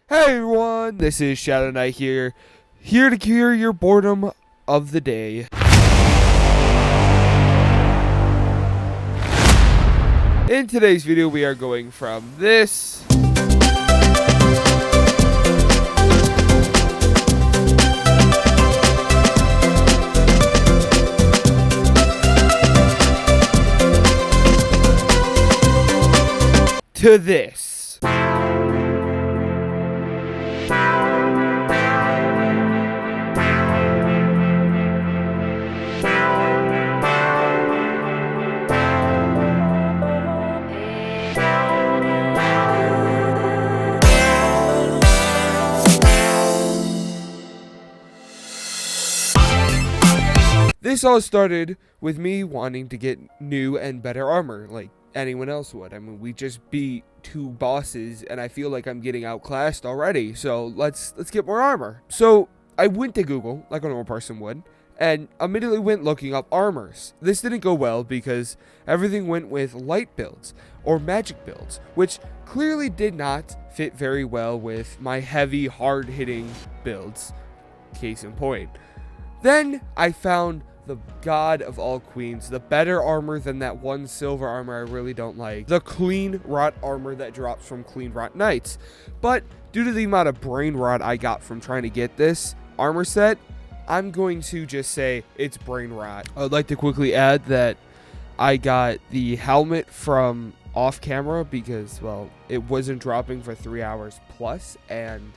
Hey everyone, this is Shadow Knight here to cure your boredom of the day. In today's video, we are going from this to this. This all started with me wanting to get new and better armor, like anyone else would. I mean, we just beat 2 bosses, and I feel like I'm getting outclassed already. So let's get more armor. So I went to Google, like a normal person would, and immediately went looking up armors. This didn't go well because everything went with light builds or magic builds, which clearly did not fit very well with my heavy, hard-hitting builds. Case in point. Then I found the god of all queens, the better armor than that one silver armor I really don't like, the clean rot armor that drops from clean rot knights. But due to the amount of brain rot I got from trying to get this armor set, I'm going to just say it's brain rot. I would like to quickly add that I got the helmet from off camera because, well, it wasn't dropping for 3 hours plus, and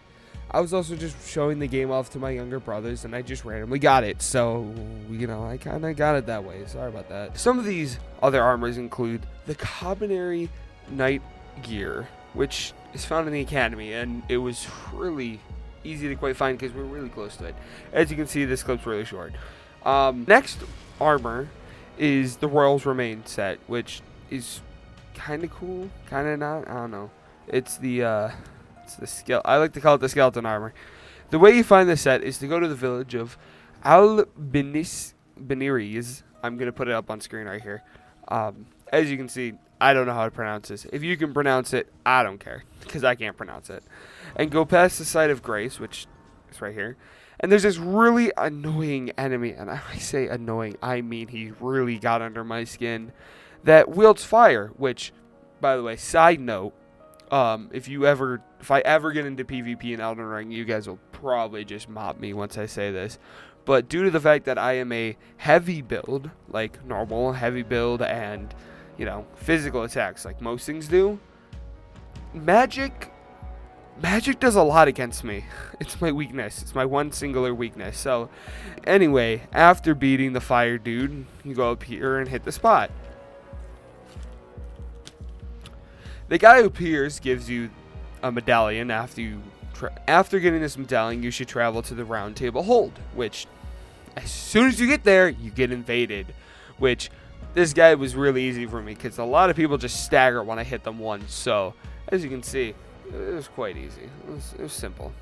I was also just showing the game off to my younger brothers, and I just randomly got it. So, you know, I kind of got it that way. Sorry about that. Some of these other armors include the Combinary Knight gear, which is found in the Academy, and it was really easy to quite find because we're really close to it. As you can see, this clip's really short. Next armor is the Royal's Remain set, which is kind of cool, kind of not. I don't know. It's the I like to call it the skeleton armor. The way you find this set is to go to the village of Beniris. I'm going to put it up on screen right here. As you can see, I don't know how to pronounce this. If you can pronounce it, I don't care, because I can't pronounce it. And go past the site of Grace, which is right here. And there's this really annoying enemy, and I say annoying, I mean he really got under my skin, that wields fire, which, by the way, side note, if I ever get into PvP in Elden Ring, you guys will probably just mob me once I say this. But due to the fact that I am a heavy build, like normal heavy build and, you know, physical attacks like most things do, magic does a lot against me. It's my weakness. It's my one singular weakness. So anyway, after beating the fire dude, you go up here and hit the spot. The guy who appears gives you a medallion. After getting this medallion, you should travel to the Round Table Hold, which as soon as you get there, you get invaded. Which this guy was really easy for me because a lot of people just stagger when I hit them once. So as you can see, it was quite easy. It was simple.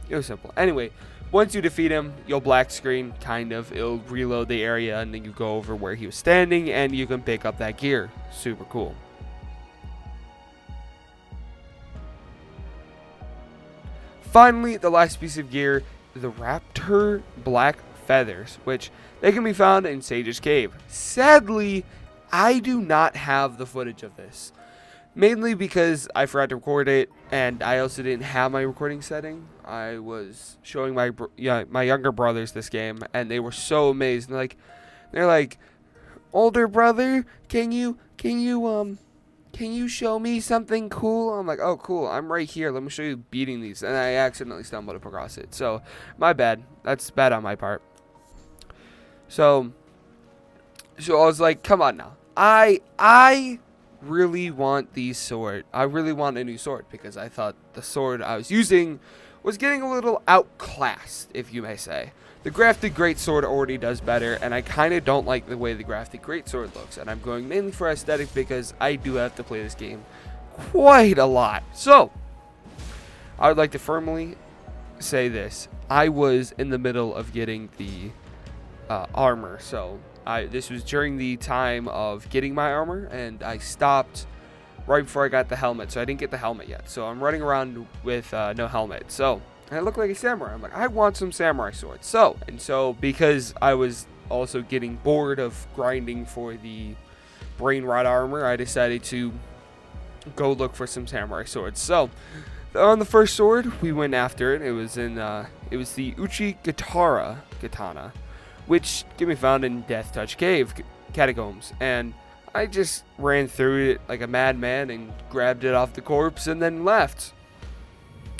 It was simple. Anyway, once you defeat him, you'll black screen, kind of. It'll reload the area, and then you go over where he was standing, and you can pick up that gear. Super cool. Finally, the last piece of gear, the Raptor Black Feathers, which they can be found in Sage's Cave. Sadly, I do not have the footage of this. Mainly because I forgot to record it, and I also didn't have my recording setting. I was showing my younger brothers this game, and they were so amazed. They're like, older brother, can you show me something cool? I'm like, oh, cool. I'm right here. Let me show you beating these. And I accidentally stumbled across it. So, my bad. That's bad on my part. So I was like, come on now. I really want these sword. I really want a new sword because I thought the sword I was using was getting a little outclassed, if you may say. The Grafted Greatsword already does better, and I kind of don't like the way the Grafted Greatsword looks, and I'm going mainly for aesthetic because I do have to play this game quite a lot. So, I would like to firmly say this. I was in the middle of getting the armor, so this was during the time of getting my armor, and I stopped right before I got the helmet, so I didn't get the helmet yet. So I'm running around with no helmet. So I look like a samurai. I'm like, I want some samurai swords. So because I was also getting bored of grinding for the brain rot armor, I decided to go look for some samurai swords. So on the first sword, we went after it. It was the Uchigatara katana, which can be found in Death Touch Cave catacombs, and I just ran through it like a madman and grabbed it off the corpse and then left.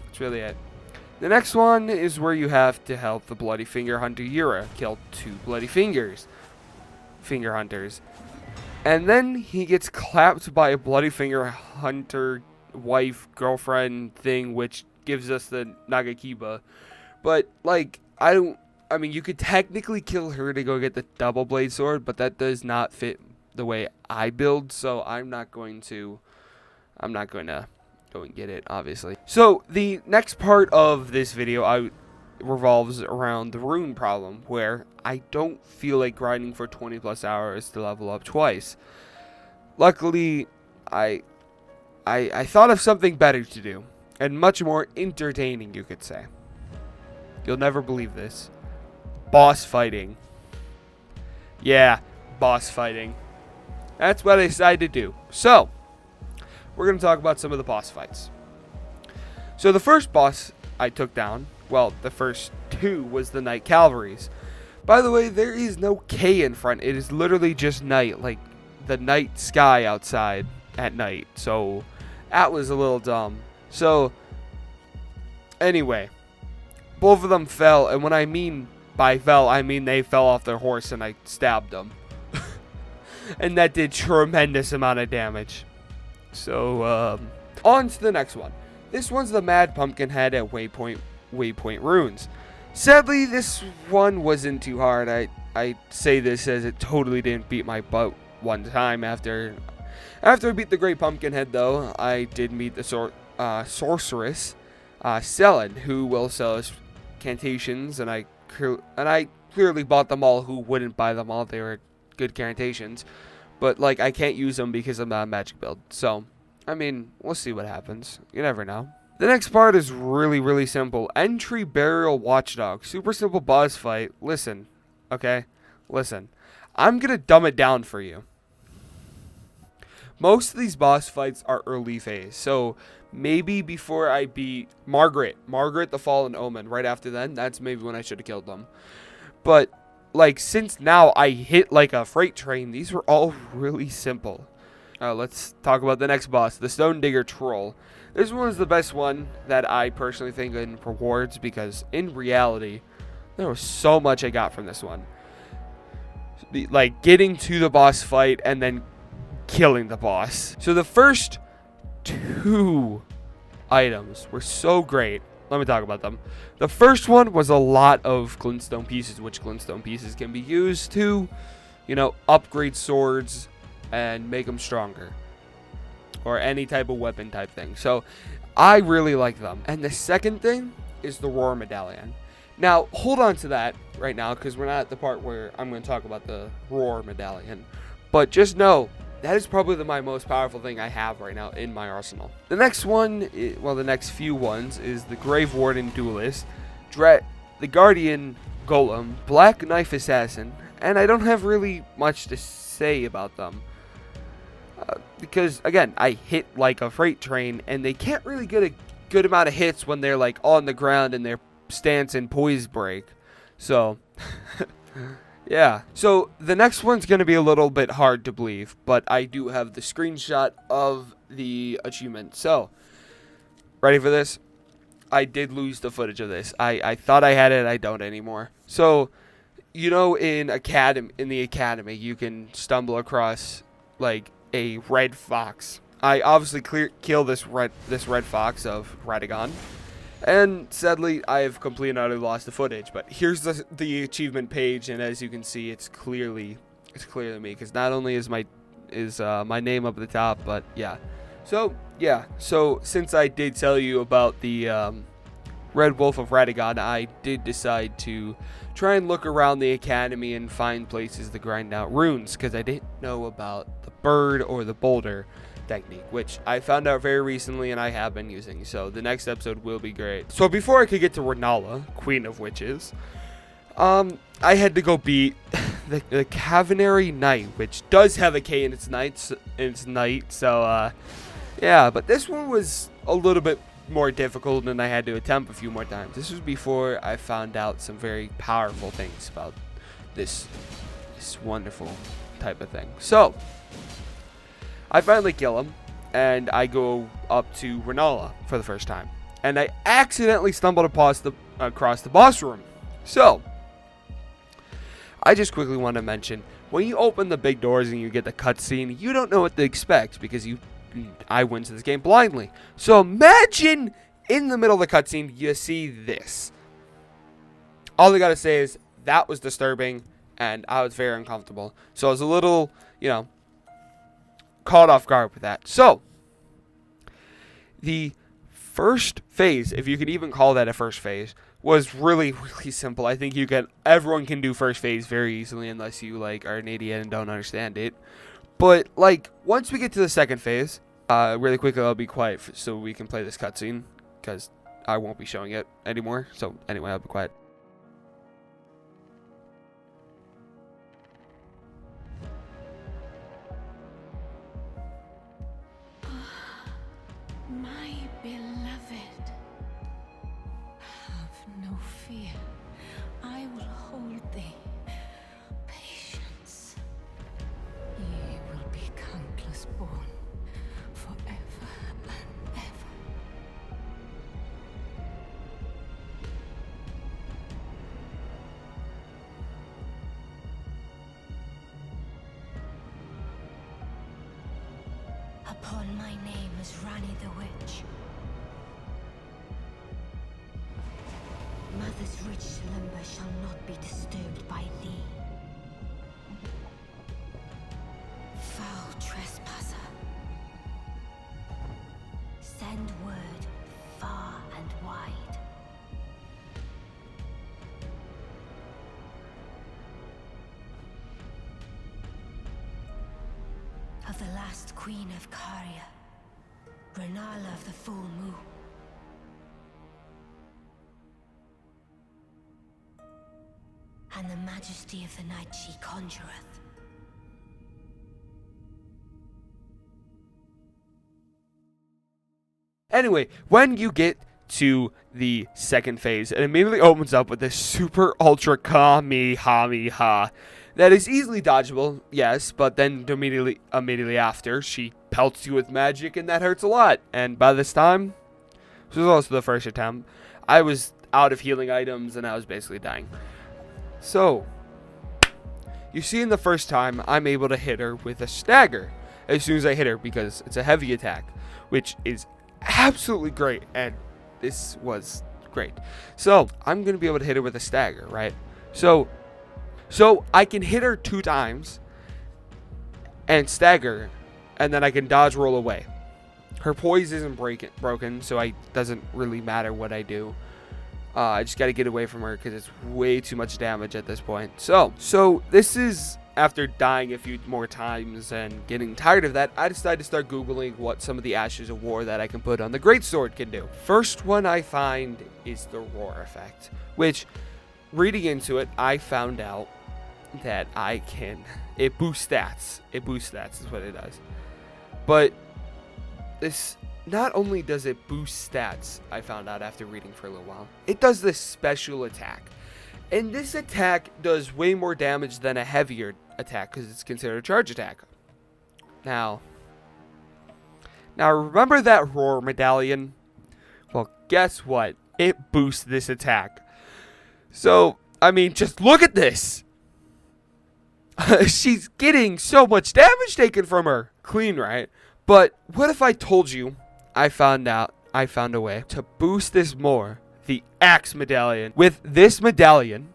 That's really it. The next one is where you have to help the Bloody Finger Hunter Yura kill 2 Bloody Finger Hunters. And then he gets clapped by a Bloody Finger Hunter wife, girlfriend thing, which gives us the Nagakiba. But, like, I mean, you could technically kill her to go get the double blade sword, but that does not fit the way I build, so I'm not going to go and get it, obviously. So the next part of this video revolves around the rune problem, where I don't feel like grinding for 20 plus hours to level up twice. Luckily, I thought of something better to do, and much more entertaining, you could say. You'll never believe this. Boss fighting. Yeah, boss fighting. That's what I decided to do. So, we're going to talk about some of the boss fights. So the first boss I took down, well, the first 2 was the Night Cavalries. By the way, there is no K in front. It is literally just night, like the night sky outside at night. So, that was a little dumb. So, anyway, both of them fell, and when I mean by fell, I mean they fell off their horse and I stabbed them. And that did tremendous amount of damage. So, on to the next one. This one's the Mad Pumpkinhead at Waypoint Runes. Sadly, this one wasn't too hard. I say this as it totally didn't beat my butt one time. After I beat the Great Pumpkinhead, though, I did meet the sorceress, Selen, who will sell us cantations, and I clearly bought them all. Who wouldn't buy them all? They were good cantations, but like I can't use them because I'm not a magic build. So, I mean, we'll see what happens. You never know. The next part is really, really simple. Entry Burial Watchdog. Super simple boss fight. Listen, okay? Listen. I'm going to dumb it down for you. Most of these boss fights are early phase. So, maybe before I beat Margaret the Fallen Omen, right after then, that's maybe when I should have killed them. But, like, since now I hit like a freight train, these were all really simple. Let's talk about the next boss, the Stone Digger Troll. This one is the best one that I personally think in rewards, because in reality, there was so much I got from this one. Like, getting to the boss fight and then killing the boss. So the first 2 items were so great. Let me talk about them. The first one was a lot of glintstone pieces, which glintstone pieces can be used to, upgrade swords and make them stronger, or any type of weapon type thing. So I really like them. And the second thing is the Roar Medallion. Now, hold on to that right now, because we're not at the part where I'm going to talk about the Roar Medallion. But just know, that is probably my most powerful thing I have right now in my arsenal. The next one, the next few ones, is the Grave Warden Duelist, the Guardian Golem, Black Knife Assassin, and I don't have really much to say about them. Because, again, I hit like a freight train, and they can't really get a good amount of hits when they're like on the ground and their stance and poise break. So, yeah. So, the next one's going to be a little bit hard to believe, but I do have the screenshot of the achievement. So, ready for this? I did lose the footage of this. I thought I had it, I don't anymore. So, in the academy, you can stumble across, like, a red fox. I obviously kill this red fox of Radagon, and sadly I have completely and utterly lost the footage. But here's the achievement page, and as you can see, it's clear to me, because not only is my name up at the top, but yeah. So since I did tell you about the Red Wolf of Radagon, I did decide to try and look around the academy and find places to grind out runes, because I didn't know about the bird or the boulder. technique, which I found out very recently and I have been using. So the next episode will be great. So before I could get to Rennala, Queen of Witches, I had to go beat the Cavanary Knight, which does have a K in its night. So yeah, but this one was a little bit more difficult and I had to attempt a few more times. This was before I found out some very powerful things about this wonderful type of thing. So I finally kill him and I go up to Rennala for the first time, and I accidentally stumbled across the boss room. So I just quickly want to mention, when you open the big doors and you get the cutscene, you don't know what to expect because I went to this game blindly. So imagine in the middle of the cutscene, you see this. All I gotta say is that was disturbing, and I was very uncomfortable. So I was a little, caught off guard with that. So the first phase, if you could even call that a first phase, was really, really simple. I think everyone can do first phase very easily unless you are an idiot and don't understand it. But once we get to the second phase, really quickly I'll be quiet so we can play this cutscene because I won't be showing it anymore. So anyway, I'll be quiet. My beloved, have no fear. I will hold thee. Patience. Ye will be countless born, forever and ever. Upon my name is Rani the Witch. Mother's rich slumber shall not be disturbed by thee. Foul trespasser. Send word far and wide. Of the last queen of Caria, Rennala of the full moon. And the majesty of the night she conjureth. Anyway, when you get to the second phase, it immediately opens up with this super ultra Kamehameha that is easily dodgeable, yes, but then immediately after, she pelts you with magic, and that hurts a lot. And by this time, this was also the first attempt, I was out of healing items, and I was basically dying. So, you see in the first time, I'm able to hit her with a stagger as soon as I hit her because it's a heavy attack, which is absolutely great, and this was great. So, I'm going to be able to hit her with a stagger, right? So I can hit her 2 times and stagger, and then I can dodge roll away. Her poise isn't broken, so it doesn't really matter what I do. I just got to get away from her because it's way too much damage at this point. So this is after dying a few more times and getting tired of that. I decided to start Googling what some of the Ashes of War that I can put on the Greatsword can do. First one I find is the Roar effect, which, reading into it, I found out that it boosts stats. It boosts stats is what it does. But this, not only does it boost stats, I found out after reading for a little while, it does this special attack. And this attack does way more damage than a heavier attack because it's considered a charge attack. Now remember that Roar medallion? Well, guess what? It boosts this attack. So, I mean, just look at this. She's getting so much damage taken from her. Clean, right? But what if I told you I found a way to boost this more? The Axe medallion. With this medallion,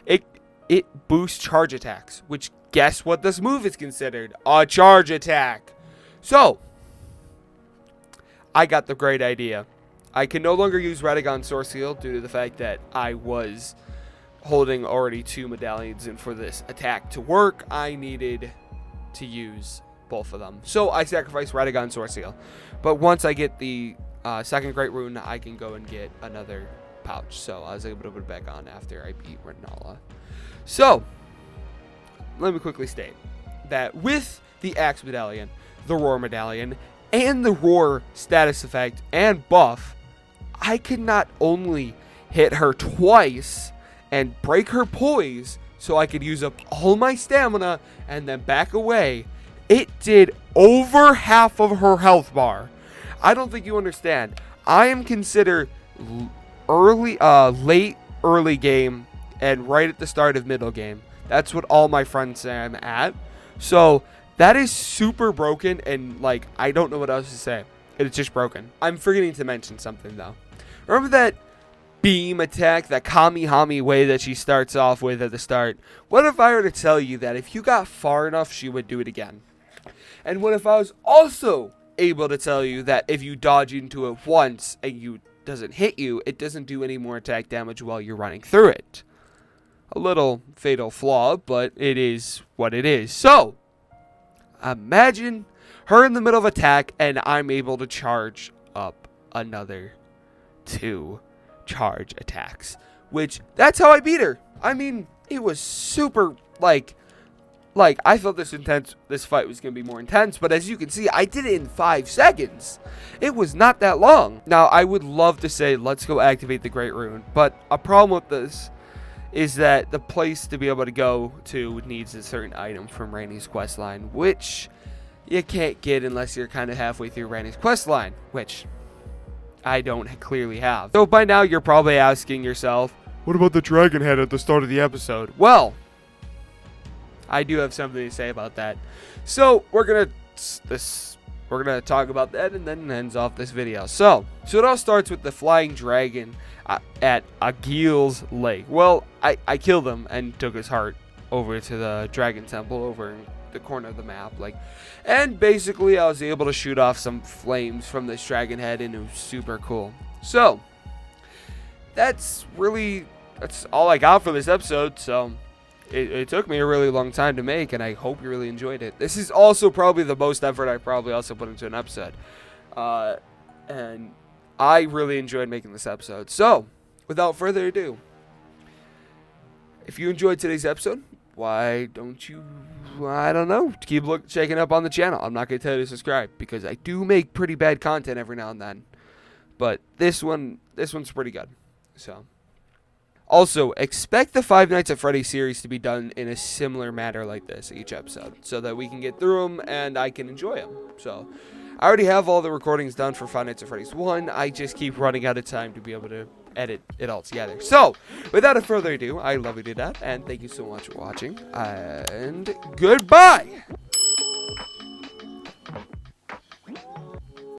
it boosts charge attacks, which guess what this move is considered? A charge attack. So, I got the great idea. I can no longer use Radagon Source Seal due to the fact that I was holding already 2 medallions, and for this attack to work, I needed to use both of them. So I sacrifice Radagon Sword Seal. But once I get the second Great Rune, I can go and get another pouch. So I was able to put it back on after I beat Rennala. So, let me quickly state that with the Axe Medallion, the Roar Medallion, and the Roar status effect and buff, I could not only hit her twice and break her poise so I could use up all my stamina and then back away, it did over half of her health bar. I don't think you understand. I am considered late early game and right at the start of middle game. That's what all my friends say I'm at. So that is super broken, and like I don't know what else to say. It's just broken. I'm forgetting to mention something though. Remember that beam attack, that Kamihami way that she starts off with at the start? What if I were to tell you that if you got far enough, she would do it again? And what if I was also able to tell you that if you dodge into it once and you doesn't hit you, it doesn't do any more attack damage while you're running through it? A little fatal flaw, but it is what it is. So, imagine her in the middle of attack and I'm able to charge up another 2 charge attacks, which that's how I beat her. I mean, it was super like I thought this fight was going to be more intense, but as you can see, I did it in 5 seconds. It was not that long. Now, I would love to say, let's go activate the Great Rune, but a problem with this is that the place to be able to go to needs a certain item from Ranni's questline, which you can't get unless you're kind of halfway through Ranni's questline, which I don't clearly have. So by now, you're probably asking yourself, what about the dragon head at the start of the episode? Well, I do have something to say about that. So we're gonna talk about that, and then ends off this video. So it all starts with the flying dragon at Agil's lake. Well, I killed him and took his heart over to the dragon temple over in the corner of the map, and basically I was able to shoot off some flames from this dragon head, and it was super cool. So that's all I got for this episode. So it took me a really long time to make, and I hope you really enjoyed it. This is also probably the most effort I probably also put into an episode. And I really enjoyed making this episode. So, without further ado, if you enjoyed today's episode, why don't you, I don't know, keep checking up on the channel. I'm not going to tell you to subscribe, because I do make pretty bad content every now and then. But this one's pretty good. So, also, expect the Five Nights at Freddy's series to be done in a similar manner like this each episode, so that we can get through them and I can enjoy them. So, I already have all the recordings done for Five Nights at Freddy's 1. I just keep running out of time to be able to edit it all together. So, without further ado, I love you to death, and thank you so much for watching, and goodbye!